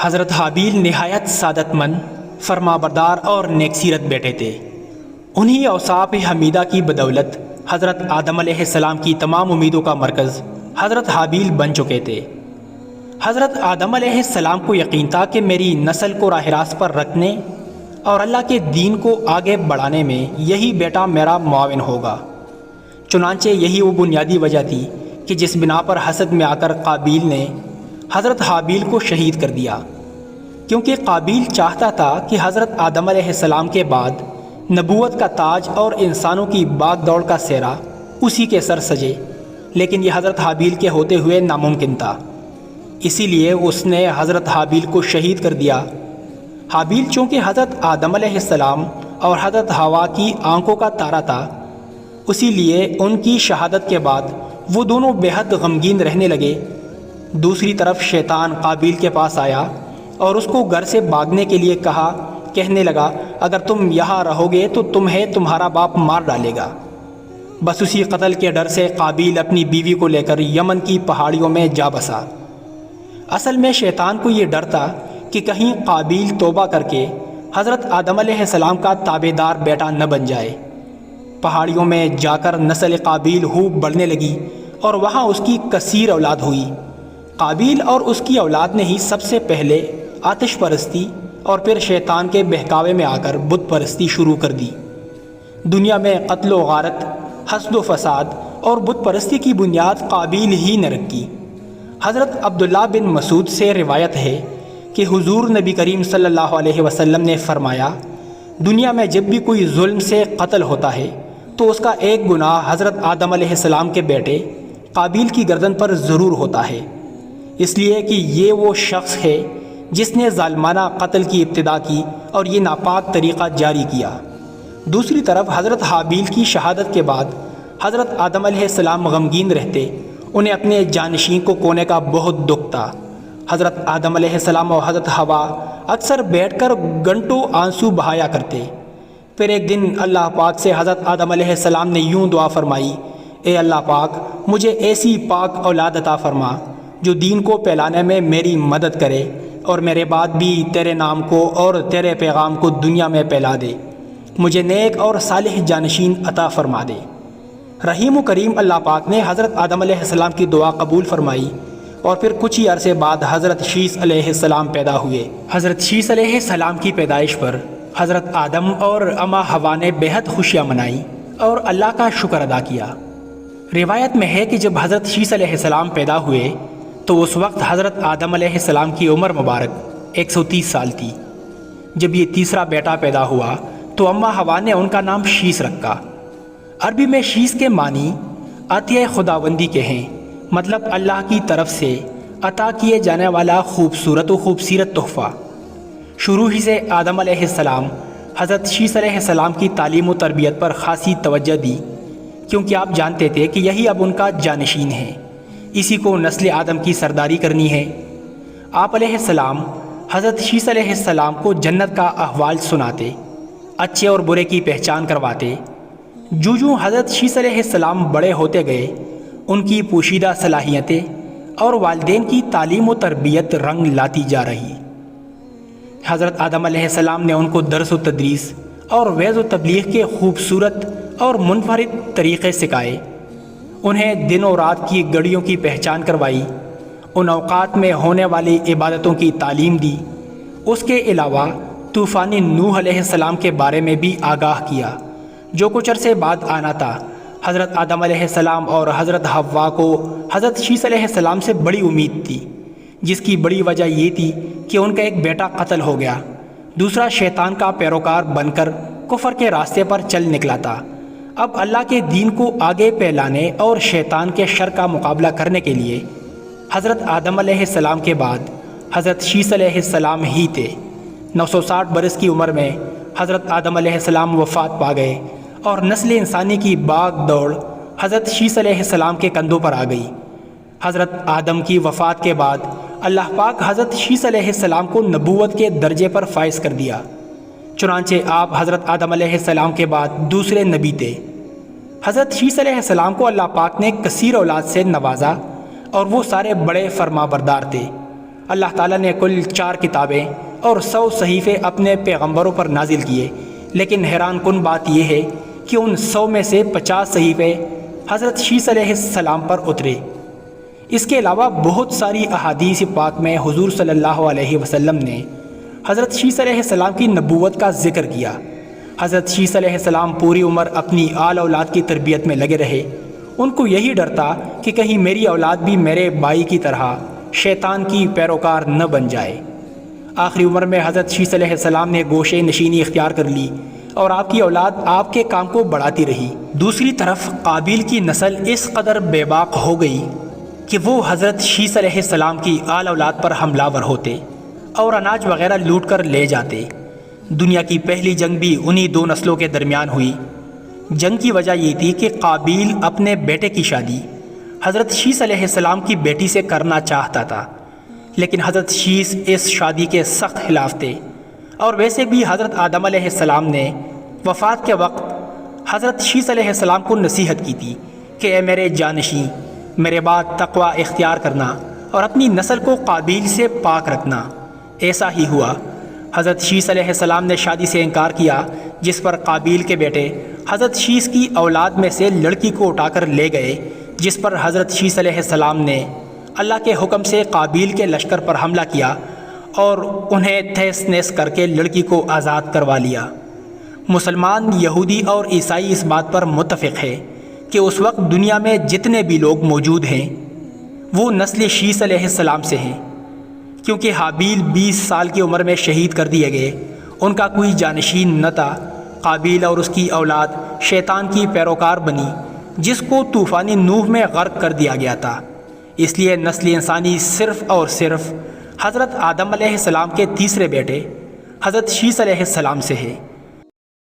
حضرت حابیل نہایت سعادت مند، فرما بردار اور نیک سیرت بیٹے تھے۔ انہی اوصاف حمیدہ کی بدولت حضرت آدم علیہ السلام کی تمام امیدوں کا مرکز حضرت حابیل بن چکے تھے۔ حضرت آدم علیہ السلام کو یقین تھا کہ میری نسل کو راہ راست پر رکھنے اور اللہ کے دین کو آگے بڑھانے میں یہی بیٹا میرا معاون ہوگا۔ چنانچہ یہی وہ بنیادی وجہ تھی کہ جس بنا پر حسد میں آ کر قابیل نے حضرت حابیل کو شہید کر دیا، کیونکہ قابیل چاہتا تھا کہ حضرت آدم علیہ السلام کے بعد نبوت کا تاج اور انسانوں کی باغ دوڑ کا سہرا اسی کے سر سجے، لیکن یہ حضرت حابیل کے ہوتے ہوئے ناممکن تھا۔ اسی لیے اس نے حضرت حابیل کو شہید کر دیا۔ حابیل چونکہ حضرت آدم علیہ السلام اور حضرت حوا کی آنکھوں کا تارا تھا، اسی لیے ان کی شہادت کے بعد وہ دونوں بے حد غمگین رہنے لگے۔ دوسری طرف شیطان قابیل کے پاس آیا اور اس کو گھر سے بھاگنے کے لیے کہنے لگا، اگر تم یہاں رہو گے تو تمہیں تمہارا باپ مار ڈالے گا۔ بس اسی قتل کے ڈر سے قابیل اپنی بیوی کو لے کر یمن کی پہاڑیوں میں جا بسا۔ اصل میں شیطان کو یہ ڈر تھا کہ کہیں قابیل توبہ کر کے حضرت آدم علیہ السلام کا تابع دار بیٹا نہ بن جائے۔ پہاڑیوں میں جا کر نسل قابیل خوب بڑھنے لگی اور وہاں اس کی کثیر اولاد ہوئی۔ قابیل اور اس کی اولاد نے ہی سب سے پہلے آتش پرستی اور پھر شیطان کے بہکاوے میں آ کر بت پرستی شروع کر دی۔ دنیا میں قتل و غارت، حسد و فساد اور بت پرستی کی بنیاد قابیل ہی نے رکھی۔ حضرت عبداللہ بن مسعود سے روایت ہے کہ حضور نبی کریم صلی اللہ علیہ وسلم نے فرمایا، دنیا میں جب بھی کوئی ظلم سے قتل ہوتا ہے تو اس کا ایک گناہ حضرت آدم علیہ السلام کے بیٹے قابیل کی گردن پر ضرور ہوتا ہے، اس لیے کہ یہ وہ شخص ہے جس نے ظالمانہ قتل کی ابتدا کی اور یہ ناپاک طریقہ جاری کیا۔ دوسری طرف حضرت حابیل کی شہادت کے بعد حضرت آدم علیہ السلام غمگین رہتے، انہیں اپنے جانشین کو کھونے کا بہت دکھ تھا۔ حضرت آدم علیہ السلام اور حضرت حوا اکثر بیٹھ کر گھنٹوں آنسو بہایا کرتے۔ پھر ایک دن اللہ پاک سے حضرت آدم علیہ السلام نے یوں دعا فرمائی، اے اللہ پاک، مجھے ایسی پاک اولاد عطا فرما جو دین کو پھیلانے میں میری مدد کرے اور میرے بعد بھی تیرے نام کو اور تیرے پیغام کو دنیا میں پھیلا دے۔ مجھے نیک اور صالح جانشین عطا فرما دے۔ رحیم و کریم اللہ پاک نے حضرت آدم علیہ السلام کی دعا قبول فرمائی اور پھر کچھ ہی عرصے بعد حضرت شیث علیہ السلام پیدا ہوئے۔ حضرت شیث علیہ السلام کی پیدائش پر حضرت آدم اور اما حوا نے بے حد خوشیاں منائی اور اللہ کا شکر ادا کیا۔ روایت میں ہے کہ جب حضرت شیث علیہ السلام پیدا ہوئے تو اس وقت حضرت آدم علیہ السلام کی عمر مبارک 130 سال تھی۔ جب یہ تیسرا بیٹا پیدا ہوا تو اما حوا نے ان کا نام شیث رکھا۔ عربی میں شیث کے معنی عطیہ خداوندی کے ہیں، مطلب اللہ کی طرف سے عطا کیے جانے والا خوبصورت و خوبصیرت تحفہ۔ شروع ہی سے آدم علیہ السلام حضرت شیث علیہ السلام کی تعلیم و تربیت پر خاصی توجہ دی، کیونکہ آپ جانتے تھے کہ یہی اب ان کا جانشین ہے، اسی کو نسل آدم کی سرداری کرنی ہے۔ آپ علیہ السلام حضرت شیث علیہ السلام کو جنت کا احوال سناتے، اچھے اور برے کی پہچان کرواتے۔ جو حضرت شیث علیہ السلام بڑے ہوتے گئے، ان کی پوشیدہ صلاحیتیں اور والدین کی تعلیم و تربیت رنگ لاتی جا رہی۔ حضرت آدم علیہ السلام نے ان کو درس و تدریس اور وعظ و تبلیغ کے خوبصورت اور منفرد طریقے سکھائے، انہیں دن و رات کی گھڑیوں کی پہچان کروائی، ان اوقات میں ہونے والی عبادتوں کی تعلیم دی۔ اس کے علاوہ طوفان نوح علیہ السلام کے بارے میں بھی آگاہ کیا، جو کچھ عرصے بعد آنا تھا۔ حضرت آدم علیہ السلام اور حضرت حوا کو حضرت شیث علیہ السلام سے بڑی امید تھی، جس کی بڑی وجہ یہ تھی کہ ان کا ایک بیٹا قتل ہو گیا، دوسرا شیطان کا پیروکار بن کر کفر کے راستے پر چل نکلا تھا۔ اب اللہ کے دین کو آگے پھیلانے اور شیطان کے شر کا مقابلہ کرنے کے لیے حضرت آدم علیہ السلام کے بعد حضرت شیث علیہ السلام ہی تھے۔ 960 برس کی عمر میں حضرت آدم علیہ السلام وفات پا گئے اور نسل انسانی کی باغ دوڑ حضرت شیث علیہ السلام کے کندھوں پر آ گئی۔ حضرت آدم کی وفات کے بعد اللہ پاک حضرت شیث علیہ السلام کو نبوت کے درجے پر فائز کر دیا، چنانچہ آپ حضرت آدم علیہ السلام کے بعد دوسرے نبی تھے۔ حضرت شیث علیہ السلام کو اللہ پاک نے کثیر اولاد سے نوازا اور وہ سارے بڑے فرما بردار تھے۔ اللہ تعالیٰ نے کل 4 کتابیں اور 100 صحیفے اپنے پیغمبروں پر نازل کیے، لیکن حیران کن بات یہ ہے کہ ان 100 میں سے 50 صحیفے حضرت شیس علیہ السلام پر اترے۔ اس کے علاوہ بہت ساری احادیث پاک میں حضور صلی اللہ علیہ وسلم نے حضرت شیس علیہ السلام کی نبوت کا ذکر کیا۔ حضرت شیس علیہ السلام پوری عمر اپنی آل اولاد کی تربیت میں لگے رہے۔ ان کو یہی ڈر تھا کہ کہیں میری اولاد بھی میرے بھائی کی طرح شیطان کی پیروکار نہ بن جائے۔ آخری عمر میں حضرت شیس علیہ السلام نے گوشے نشینی اختیار کر لی اور آپ کی اولاد آپ کے کام کو بڑھاتی رہی۔ دوسری طرف قابیل کی نسل اس قدر بے باک ہو گئی کہ وہ حضرت شیس علیہ السلام کی آل اولاد پر حملہ ور ہوتے اور اناج وغیرہ لوٹ کر لے جاتے۔ دنیا کی پہلی جنگ بھی انہی 2 نسلوں کے درمیان ہوئی۔ جنگ کی وجہ یہ تھی کہ قابیل اپنے بیٹے کی شادی حضرت شیس علیہ السلام کی بیٹی سے کرنا چاہتا تھا، لیکن حضرت شیس اس شادی کے سخت خلاف تھے، اور ویسے بھی حضرت آدم علیہ السلام نے وفات کے وقت حضرت شیس علیہ السلام کو نصیحت کی تھی کہ اے میرے جانشین، میرے بعد تقوی اختیار کرنا اور اپنی نسل کو قابیل سے پاک رکھنا۔ ایسا ہی ہوا۔ حضرت شیس علیہ السلام نے شادی سے انکار کیا، جس پر قابیل کے بیٹے حضرت شیس کی اولاد میں سے لڑکی کو اٹھا کر لے گئے، جس پر حضرت شیس علیہ السلام نے اللہ کے حکم سے قابیل کے لشکر پر حملہ کیا اور انہیں تہس نہس کر کے لڑکی کو آزاد کروا لیا۔ مسلمان، یہودی اور عیسائی اس بات پر متفق ہے کہ اس وقت دنیا میں جتنے بھی لوگ موجود ہیں وہ نسل شیس علیہ السلام سے ہیں، کیونکہ حابیل 20 سال کی عمر میں شہید کر دیے گئے، ان کا کوئی جانشین نہ تھا۔ قابیل اور اس کی اولاد شیطان کی پیروکار بنی، جس کو طوفانی نوح میں غرق کر دیا گیا تھا۔ اس لیے نسل انسانی صرف اور صرف حضرت آدم علیہ السلام کے تیسرے بیٹے حضرت شیس علیہ السلام سے ہے۔